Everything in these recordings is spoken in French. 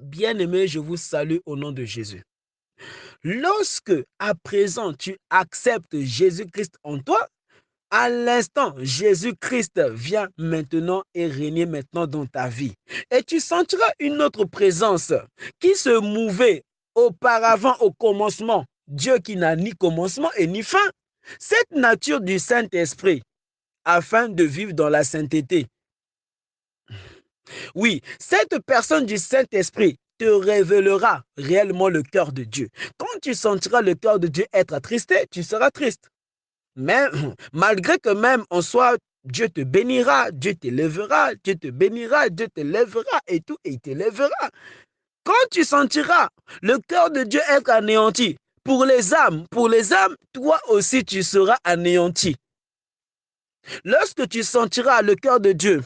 Bien-aimé, je vous salue au nom de Jésus. Lorsque, à présent, tu acceptes Jésus-Christ en toi, à l'instant, Jésus-Christ vient maintenant et régner maintenant dans ta vie. Et tu sentiras une autre présence qui se mouvait auparavant au commencement. Dieu qui n'a ni commencement et ni fin. Cette nature du Saint-Esprit, afin de vivre dans la sainteté. Oui, cette personne du Saint-Esprit te révélera réellement le cœur de Dieu. Quand tu sentiras le cœur de Dieu être attristé, tu seras triste. Mais malgré que même en soi, Dieu te bénira, Dieu t'élèvera, Dieu te bénira, Dieu t'élèvera et tout, et il t'élèvera. Quand tu sentiras le cœur de Dieu être anéanti, pour les âmes, toi aussi tu seras anéanti. Lorsque tu sentiras le cœur de Dieu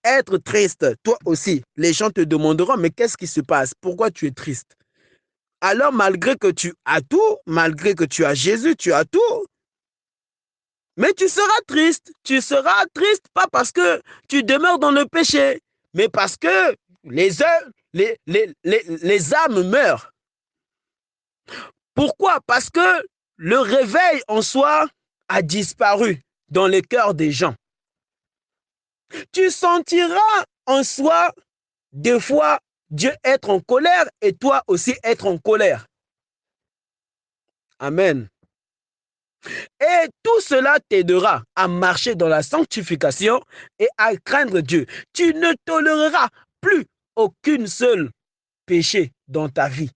être triste, toi aussi, les gens te demanderont, mais qu'est-ce qui se passe? Pourquoi tu es triste? Alors malgré que tu as tout, malgré que tu as Jésus, tu as tout, mais tu seras triste. Tu seras triste pas parce que tu demeures dans le péché, mais parce que les âmes meurent. Pourquoi? Parce que le réveil en soi a disparu dans le cœur des gens. Tu sentiras en soi des fois Dieu être en colère et toi aussi être en colère. Amen. Et tout cela t'aidera à marcher dans la sanctification et à craindre Dieu. Tu ne toléreras plus aucune seule péché dans ta vie.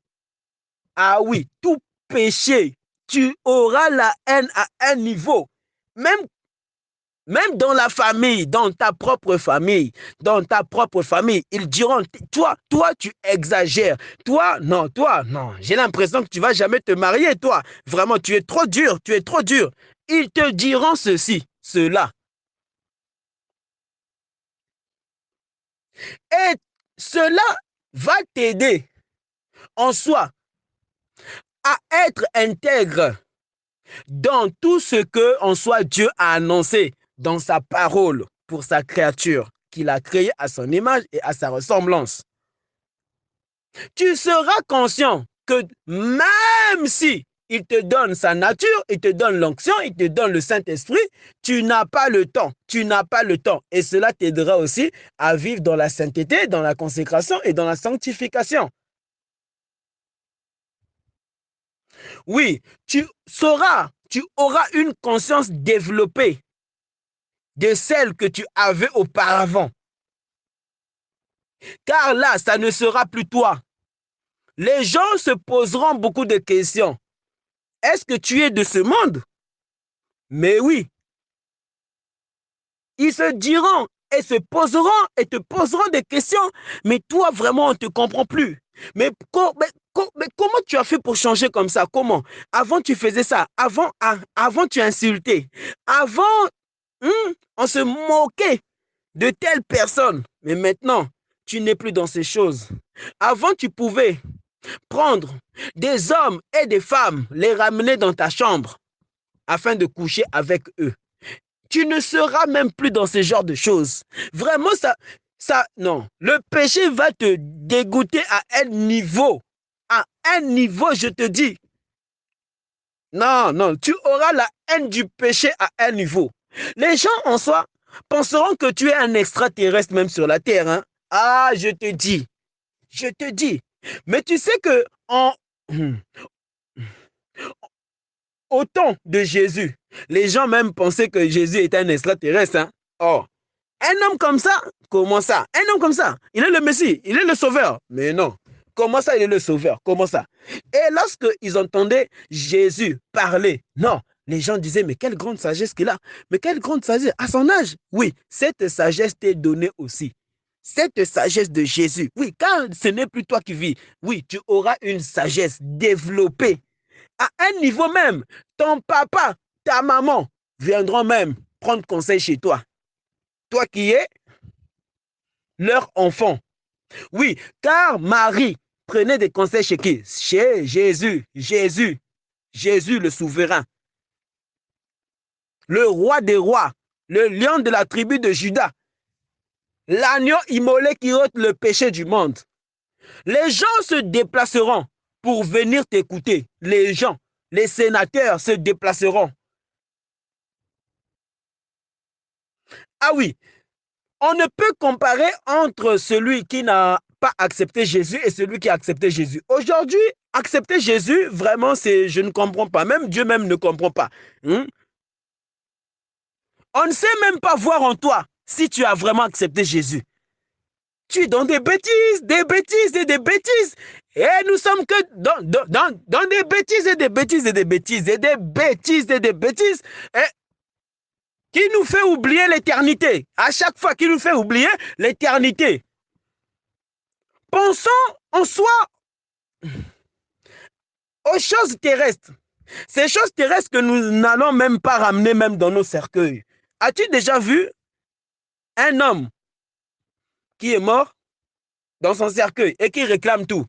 Ah oui, tout péché, tu auras la haine à un niveau. Même dans la famille, dans ta propre famille, ils diront, toi, tu exagères. Toi, non, j'ai l'impression que tu vas jamais te marier, toi. Vraiment, tu es trop dur, tu es trop dur. Ils te diront ceci, cela. Et cela va t'aider en soi à être intègre dans tout ce que en soi Dieu a annoncé dans sa parole pour sa créature qu'il a créée à son image et à sa ressemblance. Tu seras conscient que même si il te donne sa nature, il te donne l'onction, il te donne le Saint-Esprit, tu n'as pas le temps, tu n'as pas le temps. Et cela t'aidera aussi à vivre dans la sainteté, dans la consécration et dans la sanctification. Oui, tu auras une conscience développée de celle que tu avais auparavant. Car là, ça ne sera plus toi. Les gens se poseront beaucoup de questions. Est-ce que tu es de ce monde? Mais oui. Ils se diront et se poseront et te poseront des questions. Mais toi, vraiment, on ne te comprend plus. Mais comment tu as fait pour changer comme ça? Comment? Avant, tu faisais ça. Avant tu insultais. Avant, on se moquait de telle personne. Mais maintenant, tu n'es plus dans ces choses. Avant, tu pouvais prendre des hommes et des femmes, les ramener dans ta chambre afin de coucher avec eux. Tu ne seras même plus dans ce genre de choses. Vraiment, non. Le péché va te dégoûter à un niveau. À un niveau, je te dis. Non, tu auras la haine du péché à un niveau. Les gens en soi penseront que tu es un extraterrestre même sur la terre. Hein? Ah, je te dis. Mais tu sais que au temps de Jésus, les gens même pensaient que Jésus était un extraterrestre. Hein? Oh, un homme comme ça, comment ça? Un homme comme ça, il est le Messie, il est le sauveur. Mais non, comment ça il est le sauveur? Comment ça? Et lorsqu'ils entendaient Jésus parler, non, les gens disaient, mais quelle grande sagesse qu'il a. Mais quelle grande sagesse à son âge. Oui, cette sagesse t'est donnée aussi. Cette sagesse de Jésus, oui, car ce n'est plus toi qui vis. Oui, tu auras une sagesse développée. À un niveau même, ton papa, ta maman viendront même prendre conseil chez toi. Toi qui es leur enfant. Oui, car Marie prenait des conseils chez qui? Chez Jésus. Jésus le souverain. Le roi des rois. Le lion de la tribu de Juda. L'agneau immolé qui ôte le péché du monde. Les gens se déplaceront pour venir t'écouter. Les gens, les sénateurs se déplaceront. Ah oui, on ne peut comparer entre celui qui n'a pas accepté Jésus et celui qui a accepté Jésus. Aujourd'hui, accepter Jésus, vraiment, c'est, je ne comprends pas. Même Dieu même ne comprend pas. On ne sait même pas voir en toi si tu as vraiment accepté Jésus. Tu es dans des bêtises et des bêtises. Et nous sommes que dans des bêtises et des bêtises et des bêtises et des bêtises et des bêtises. Et qui nous fait oublier l'éternité. À chaque fois, qui nous fait oublier l'éternité. Pensons en soi aux choses terrestres. Ces choses terrestres que nous n'allons même pas ramener même dans nos cercueils. As-tu déjà vu un homme qui est mort dans son cercueil et qui réclame tout?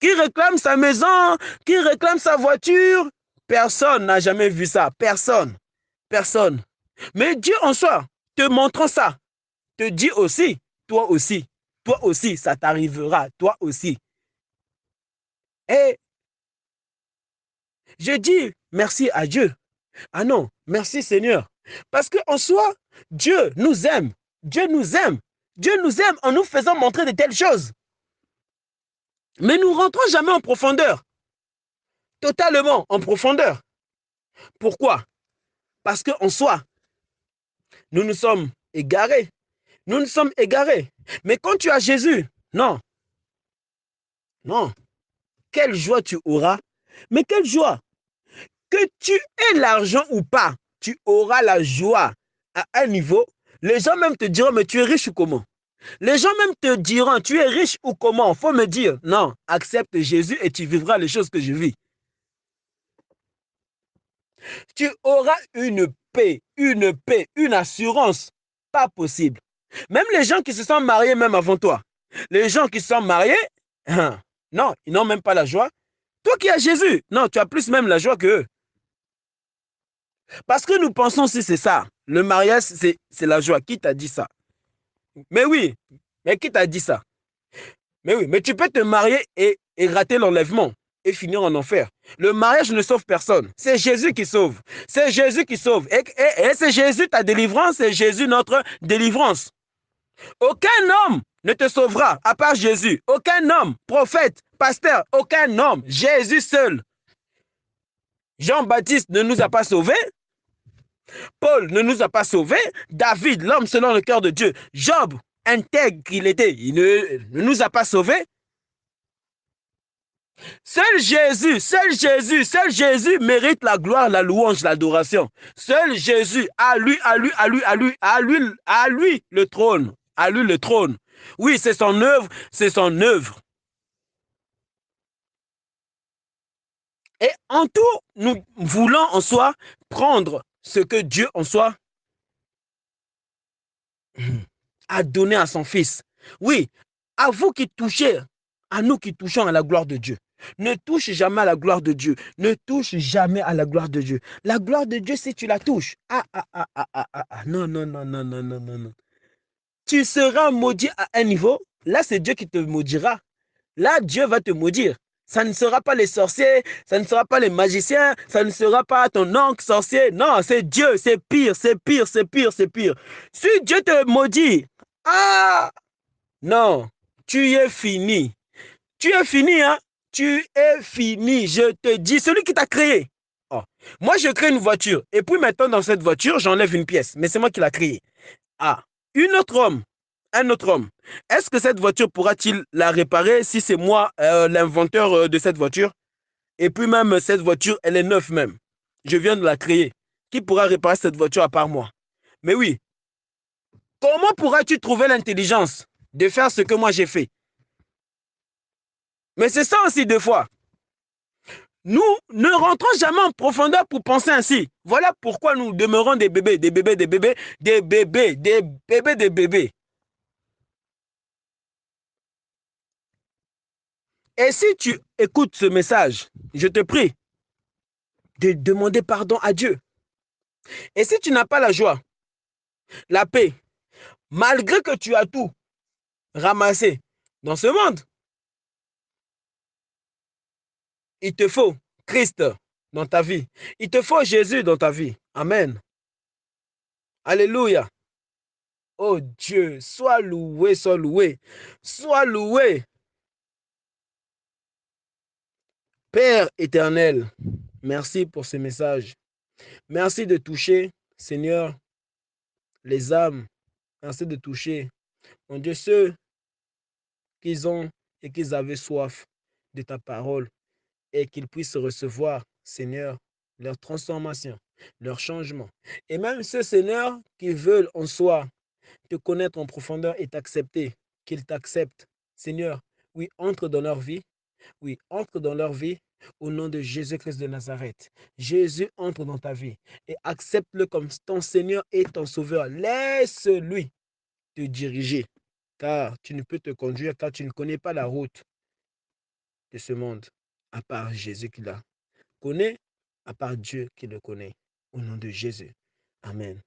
Qui réclame sa maison, qui réclame sa voiture? Personne n'a jamais vu ça. Personne. Personne. Mais Dieu en soi, te montrant ça, te dit aussi, toi aussi, ça t'arrivera, toi aussi. Et je dis merci à Dieu. Ah non, merci Seigneur. Parce qu'en soi, Dieu nous aime. Dieu nous aime. Dieu nous aime en nous faisant montrer de telles choses. Mais nous ne rentrons jamais en profondeur. Totalement en profondeur. Pourquoi? Parce qu'en soi, nous nous sommes égarés. Nous nous sommes égarés. Mais quand tu as Jésus, non. Non. Quelle joie tu auras. Mais quelle joie. Que tu aies l'argent ou pas, tu auras la joie à un niveau. Les gens même te diront, mais tu es riche ou comment? Les gens même te diront, tu es riche ou comment? Il faut me dire, non, accepte Jésus et tu vivras les choses que je vis. Tu auras une assurance. Pas possible. Même les gens qui se sont mariés même avant toi, les gens qui se sont mariés, non, ils n'ont même pas la joie. Toi qui as Jésus, non, tu as plus même la joie qu'eux. Parce que nous pensons aussi c'est ça. Le mariage, c'est la joie. Qui t'a dit ça? Mais oui, mais qui t'a dit ça? Mais oui, mais tu peux te marier et rater l'enlèvement et finir en enfer. Le mariage ne sauve personne. C'est Jésus qui sauve. C'est Jésus qui sauve. Et c'est Jésus ta délivrance, c'est Jésus notre délivrance. Aucun homme ne te sauvera à part Jésus. Aucun homme, prophète, pasteur, aucun homme. Jésus seul. Jean-Baptiste ne nous a pas sauvés. Paul ne nous a pas sauvés. David, l'homme selon le cœur de Dieu. Job, intègre qu'il était, il ne nous a pas sauvés. Seul Jésus mérite la gloire, la louange, l'adoration. Seul Jésus, à lui le trône. À lui le trône. Oui, c'est son œuvre, c'est son œuvre. Et en tout, nous voulons en soi prendre ce que Dieu en soi a donné à son Fils. Oui, à vous qui touchez, à nous qui touchons à la gloire de Dieu. Ne touche jamais à la gloire de Dieu. Ne touche jamais à la gloire de Dieu. La gloire de Dieu, si tu la touches, non, non, non, non, non, non, non, non. Tu seras maudit à un niveau. Là, c'est Dieu qui te maudira. Là, Dieu va te maudire. Ça ne sera pas les sorciers, ça ne sera pas les magiciens, ça ne sera pas ton oncle sorcier. Non, c'est Dieu, c'est pire, c'est pire, c'est pire, c'est pire. Si Dieu te maudit, non, tu es fini. Tu es fini, hein? Tu es fini. Je te dis, celui qui t'a créé. Oh. Moi, je crée une voiture. Et puis maintenant, dans cette voiture, j'enlève une pièce. Mais c'est moi qui l'ai créée. Un autre homme. Est-ce que cette voiture pourra-t-il la réparer si c'est moi l'inventeur de cette voiture? Et puis même, cette voiture, elle est neuve même. Je viens de la créer. Qui pourra réparer cette voiture à part moi? Mais oui. Comment pourras-tu trouver l'intelligence de faire ce que moi j'ai fait? Mais c'est ça aussi des fois. Nous ne rentrons jamais en profondeur pour penser ainsi. Voilà pourquoi nous demeurons des bébés, des bébés, des bébés, des bébés, des bébés, des bébés. Et si tu écoutes ce message, je te prie de demander pardon à Dieu. Et si tu n'as pas la joie, la paix, malgré que tu as tout ramassé dans ce monde, Il te faut Christ dans ta vie. Il te faut Jésus dans ta vie. Amen. Alléluia. Oh Dieu, sois loué, sois loué. Sois loué. Père éternel, merci pour ce message. Merci de toucher, Seigneur, les âmes. Merci de toucher, mon Dieu, ceux qui ont et qui avaient soif de ta parole et qu'ils puissent recevoir, Seigneur, leur transformation, leur changement. Et même ceux, Seigneur, qui veulent en soi te connaître en profondeur et t'accepter, qu'ils t'acceptent. Seigneur, oui, entre dans leur vie. Oui, entre dans leur vie au nom de Jésus-Christ de Nazareth. Jésus entre dans ta vie et accepte-le comme ton Seigneur et ton Sauveur. Laisse-lui te diriger, car tu ne peux te conduire, car tu ne connais pas la route de ce monde, à part Jésus qui la connaît, à part Dieu qui le connaît. Au nom de Jésus. Amen.